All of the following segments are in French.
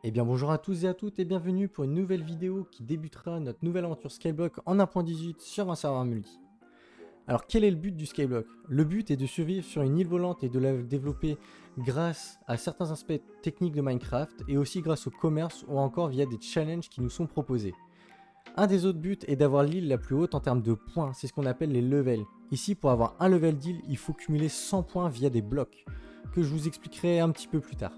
Eh bien bonjour à tous et à toutes et bienvenue pour une nouvelle vidéo qui débutera notre nouvelle aventure Skyblock en 1.18 sur un serveur multi. Alors quel est le but du Skyblock? Le but est de survivre sur une île volante et de la développer grâce à certains aspects techniques de Minecraft et aussi grâce au commerce ou encore via des challenges qui nous sont proposés. Un des autres buts est d'avoir l'île la plus haute en termes de points, c'est ce qu'on appelle les levels. Ici pour avoir un level d'île, il faut cumuler 100 points via des blocs, que je vous expliquerai un petit peu plus tard.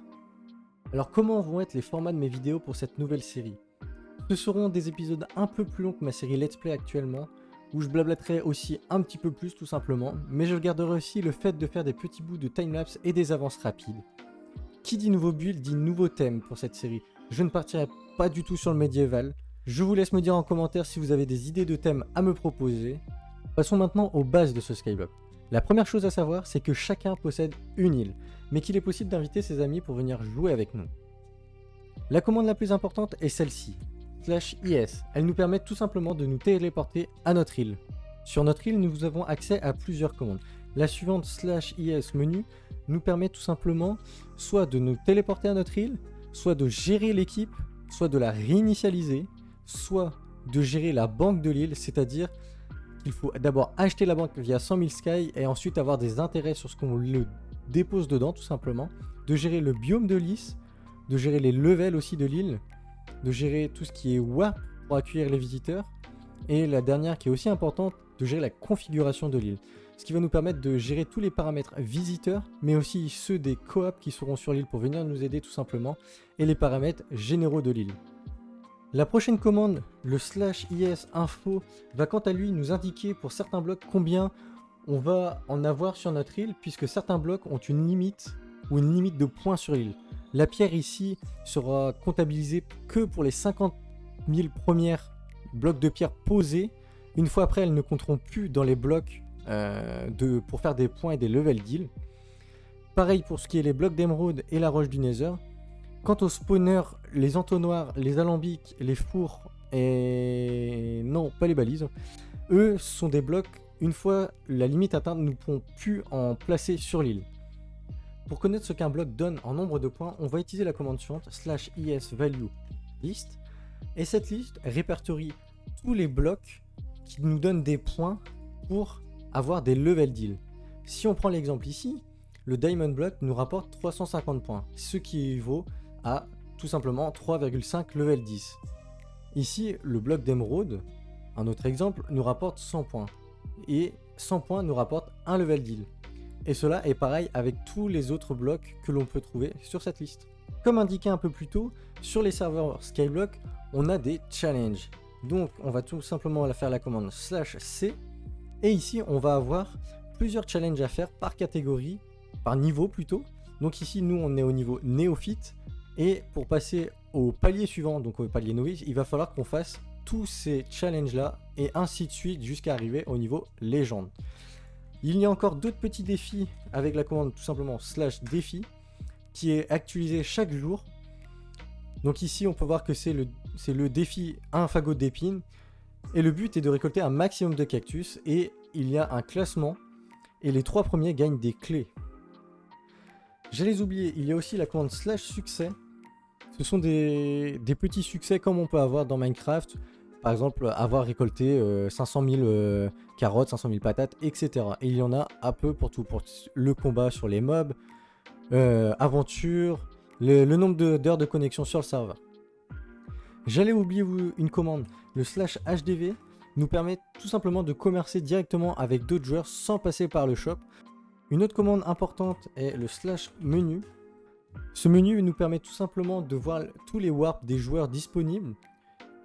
Alors comment vont être les formats de mes vidéos pour cette nouvelle série? Ce seront des épisodes un peu plus longs que ma série Let's Play actuellement, où je blablaterai aussi un petit peu plus tout simplement, mais je garderai aussi le fait de faire des petits bouts de timelapse et des avances rapides. Qui dit nouveau build dit nouveau thème pour cette série. Je ne partirai pas du tout sur le médiéval. Je vous laisse me dire en commentaire si vous avez des idées de thèmes à me proposer. Passons maintenant aux bases de ce Skyblock. La première chose à savoir, c'est que chacun possède une île, mais qu'il est possible d'inviter ses amis pour venir jouer avec nous. La commande la plus importante est celle-ci, /is. Elle nous permet tout simplement de nous téléporter à notre île. Sur notre île, nous avons accès à plusieurs commandes. La suivante /is menu nous permet tout simplement soit de nous téléporter à notre île, soit de gérer l'équipe, soit de la réinitialiser, soit de gérer la banque de l'île, c'est-à-dire qu'il faut d'abord acheter la banque via 100 000 Sky et ensuite avoir des intérêts sur ce qu'on le dépose dedans tout simplement, de gérer le biome de l'île, de gérer les levels aussi de l'île, de gérer tout ce qui est warp pour accueillir les visiteurs, et la dernière qui est aussi importante, de gérer la configuration de l'île. Ce qui va nous permettre de gérer tous les paramètres visiteurs, mais aussi ceux des coops qui seront sur l'île pour venir nous aider tout simplement, et les paramètres généraux de l'île. La prochaine commande, le /is info, va quant à lui nous indiquer pour certains blocs combien on va en avoir sur notre île, puisque certains blocs ont une limite ou une limite de points sur l'île. La pierre ici sera comptabilisée que pour les 50 000 premières blocs de pierre posés. Une fois après, elles ne compteront plus dans les blocs pour faire des points et des levels d'île. Pareil pour ce qui est les blocs d'émeraude et la roche du Nether. Quant aux spawners, les entonnoirs, les alambics, les fours et... non, pas les balises, eux sont des blocs, une fois la limite atteinte, nous ne pourrons plus en placer sur l'île. Pour connaître ce qu'un bloc donne en nombre de points, on va utiliser la commande suivante, /is_value list, et cette liste répertorie tous les blocs qui nous donnent des points pour avoir des levels d'île. Si on prend l'exemple ici, le Diamond Block nous rapporte 350 points, ce qui équivaut à tout simplement 3,5 level 10. Ici, le bloc d'émeraude, un autre exemple, nous rapporte 100 points. Et 100 points nous rapporte un level d'île. Et cela est pareil avec tous les autres blocs que l'on peut trouver sur cette liste. Comme indiqué un peu plus tôt, sur les serveurs Skyblock, on a des challenges. Donc on va tout simplement faire la commande /c. Et ici, on va avoir plusieurs challenges à faire par catégorie, par niveau plutôt. Donc ici, nous, on est au niveau néophyte. Et pour passer au palier suivant, donc au palier novice, il va falloir qu'on fasse tous ces challenges là et ainsi de suite jusqu'à arriver au niveau légende. Il y a encore d'autres petits défis avec la commande tout simplement /défi qui est actualisé chaque jour. Donc ici on peut voir que c'est le défi un fagot d'épines et le but est de récolter un maximum de cactus et il y a un classement et les 3 premiers gagnent des clés. J'allais oublier, il y a aussi la commande /succès. Ce sont des petits succès comme on peut avoir dans Minecraft. Par exemple, avoir récolté 500 000 carottes, 500 000 patates, etc. Et il y en a un peu pour tout. Pour le combat sur les mobs, aventure, le nombre d'heures de connexion sur le serveur. J'allais oublier une commande. Le /hdv nous permet tout simplement de commercer directement avec d'autres joueurs sans passer par le shop. Une autre commande importante est le /menu. Ce menu nous permet tout simplement de voir tous les warps des joueurs disponibles,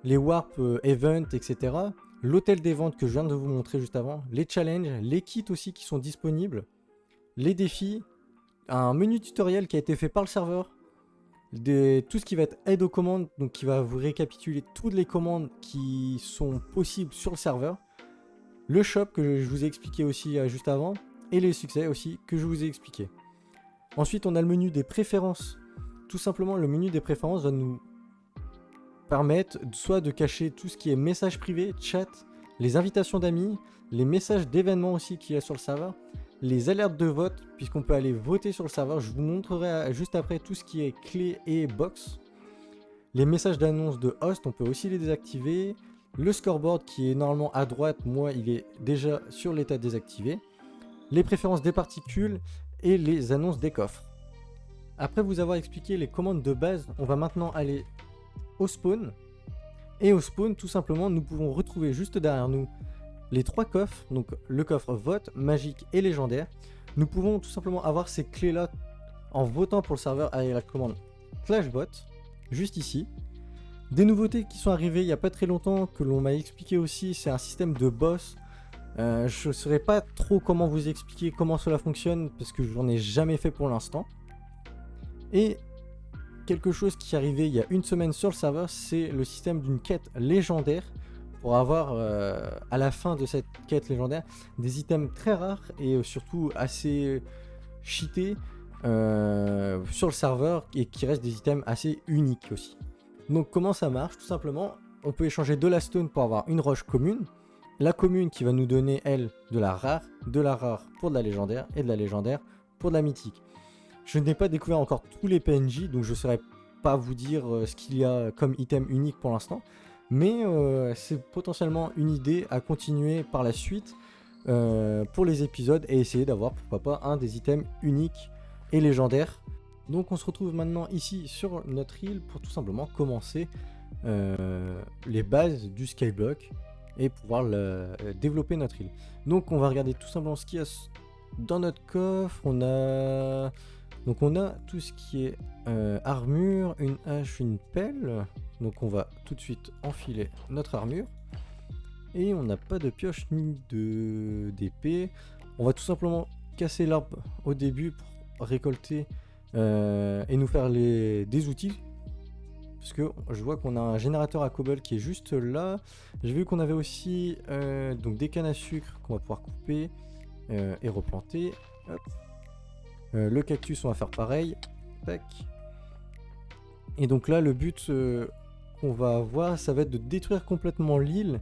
les warps event, etc. L'hôtel des ventes que je viens de vous montrer juste avant, les challenges, les kits aussi qui sont disponibles, les défis, un menu tutoriel qui a été fait par le serveur, tout ce qui va être aide aux commandes, donc qui va vous récapituler toutes les commandes qui sont possibles sur le serveur, le shop que je vous ai expliqué aussi juste avant, et les succès aussi que je vous ai expliqué. Ensuite, on a le menu des préférences. Tout simplement, le menu des préférences va nous permettre soit de cacher tout ce qui est messages privés, chat, les invitations d'amis, les messages d'événements aussi qu'il y a sur le serveur, les alertes de vote, puisqu'on peut aller voter sur le serveur. Je vous montrerai juste après tout ce qui est clé et box. Les messages d'annonce de host, on peut aussi les désactiver. Le scoreboard qui est normalement à droite, moi il est déjà sur l'état désactivé. Les préférences des particules et les annonces des coffres. Après vous avoir expliqué les commandes de base, on va maintenant aller au spawn. Et au spawn, tout simplement, nous pouvons retrouver juste derrière nous les 3 coffres, donc le coffre vote, magique et légendaire. Nous pouvons tout simplement avoir ces clés là en votant pour le serveur avec la commande /bot, juste ici. Des nouveautés qui sont arrivées il n'y a pas très longtemps, que l'on m'a expliqué aussi, c'est un système de boss. Je ne saurais pas trop comment vous expliquer comment cela fonctionne, parce que j'en ai jamais fait pour l'instant. Et quelque chose qui est arrivé il y a une semaine sur le serveur, c'est le système d'une quête légendaire, pour avoir à la fin de cette quête légendaire des items très rares et surtout assez cheatés sur le serveur, et qui restent des items assez uniques aussi. Donc comment ça marche? Tout simplement, on peut échanger de la stone pour avoir une roche commune, la commune qui va nous donner elle de la rare pour de la légendaire, et de la légendaire pour de la mythique. Je n'ai pas découvert encore tous les PNJ, donc je ne saurais pas vous dire ce qu'il y a comme item unique pour l'instant, mais c'est potentiellement une idée à continuer par la suite pour les épisodes, et essayer d'avoir pourquoi pas un des items uniques et légendaires. Donc on se retrouve maintenant ici sur notre île pour tout simplement commencer les bases du skyblock et pouvoir développer notre île. Donc on va regarder tout simplement ce qu'il y a dans notre coffre. On a tout ce qui est armure, une hache, une pelle. Donc on va tout de suite enfiler notre armure. Et on n'a pas de pioche ni d'épée. On va tout simplement casser l'arbre au début pour récolter et nous faire des outils. Parce que je vois qu'on a un générateur à cobble qui est juste là. J'ai vu qu'on avait aussi donc des cannes à sucre qu'on va pouvoir couper et replanter. Hop. Le cactus, on va faire pareil. Tac. Et donc là, le but qu'on va avoir, ça va être de détruire complètement l'île.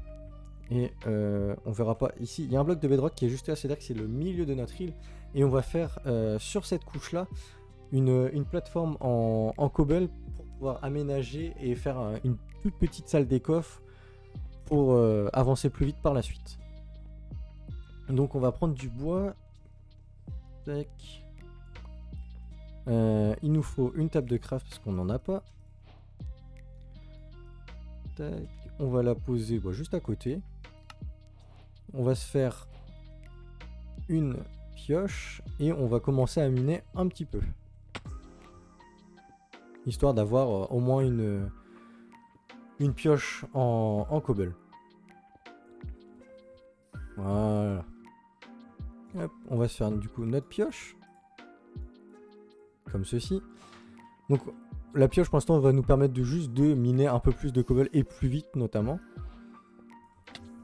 Et on verra pas ici. Il y a un bloc de bedrock qui est juste là, c'est-à-dire que c'est le milieu de notre île. Et on va faire sur cette couche-là une plateforme en cobble pour pouvoir aménager et faire une toute petite salle des coffres pour avancer plus vite par la suite. Donc on va prendre du bois. Tac. Il nous faut une table de craft parce qu'on n'en a pas. Tac. On va la poser juste à côté. On va se faire une pioche et on va commencer à miner un petit peu. Histoire d'avoir au moins une pioche en cobble. Voilà. Hop, on va se faire du coup notre pioche. Comme ceci. Donc la pioche pour l'instant va nous permettre de miner un peu plus de cobble et plus vite notamment.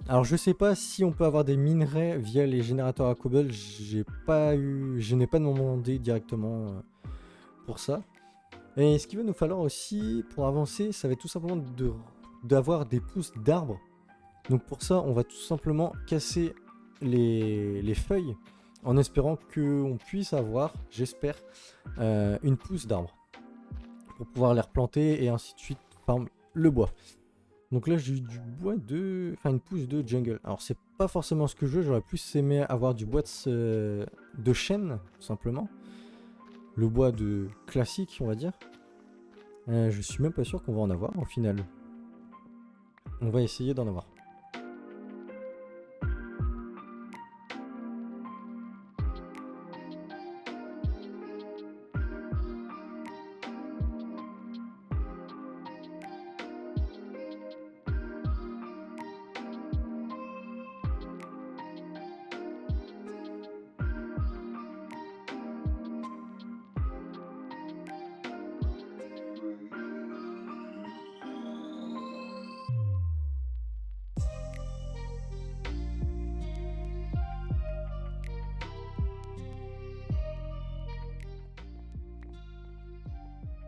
Alors je sais pas si on peut avoir des minerais via les générateurs à cobble, je n'ai pas demandé directement pour ça. Et ce qu'il va nous falloir aussi pour avancer, ça va être tout simplement d'avoir des pousses d'arbres. Donc pour ça, on va tout simplement casser les feuilles en espérant qu'on puisse avoir, j'espère, une pousse d'arbre pour pouvoir les replanter et ainsi de suite, enfin le bois. Donc là j'ai du bois une pousse de jungle. Alors c'est pas forcément ce que je veux, j'aurais plus aimé avoir du bois de chêne, tout simplement. Le bois de classique, on va dire. Je suis même pas sûr qu'on va en avoir au final. On va essayer d'en avoir.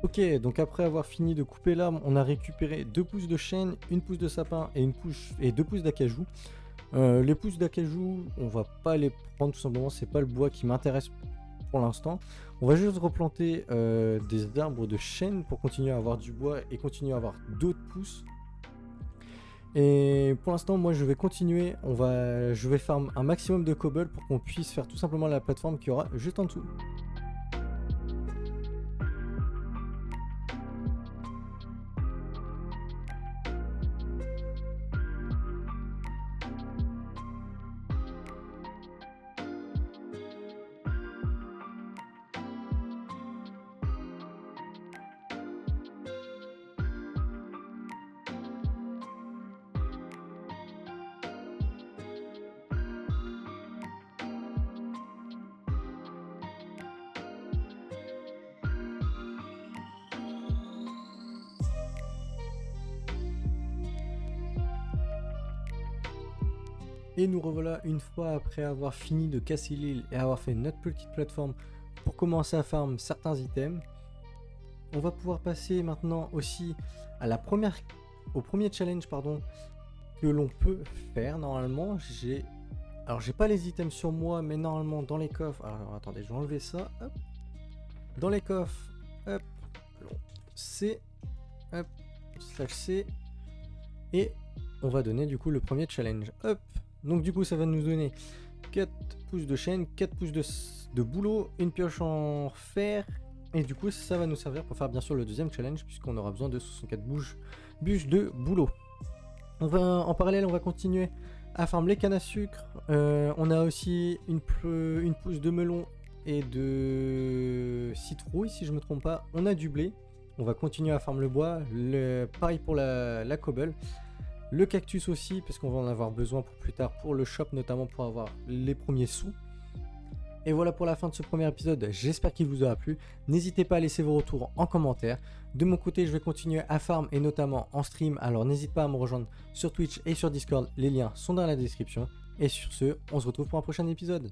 Ok, donc après avoir fini de couper l'arbre, on a récupéré 2 pousses de chêne, une pousse de sapin et 2 pousses d'acajou. Les pousses d'acajou, on va pas les prendre tout simplement, c'est pas le bois qui m'intéresse pour pour l'instant. On va juste replanter des arbres de chêne pour continuer à avoir du bois et continuer à avoir d'autres pousses. Et pour l'instant, moi je vais continuer, je vais farm un maximum de cobble pour qu'on puisse faire tout simplement la plateforme qu'il y aura juste en dessous. Et nous revoilà une fois après avoir fini de casser l'île et avoir fait notre petite plateforme pour commencer à farm certains items. On va pouvoir passer maintenant aussi à au premier challenge que l'on peut faire normalement. Alors j'ai pas les items sur moi, mais normalement dans les coffres. Alors attendez, je vais enlever ça. Hop. Dans les coffres, hop, C, hop, /C, et on va donner du coup le premier challenge. Hop. Donc du coup ça va nous donner 4 pouces de chaîne, 4 pouces de boulot, une pioche en fer, et du coup ça va nous servir pour faire bien sûr le deuxième challenge puisqu'on aura besoin de 64 bûches de boulot. En parallèle on va continuer à farm les cannes à sucre. On a aussi une pousse de melon et de citrouille si je me trompe pas. On a du blé, on va continuer à farm le bois, pareil pour la cobble. Le cactus aussi, parce qu'on va en avoir besoin pour plus tard, pour le shop notamment, pour avoir les premiers sous. Et voilà pour la fin de ce premier épisode, j'espère qu'il vous aura plu. N'hésitez pas à laisser vos retours en commentaire. De mon côté, je vais continuer à farm et notamment en stream, alors n'hésite pas à me rejoindre sur Twitch et sur Discord, les liens sont dans la description. Et sur ce, on se retrouve pour un prochain épisode.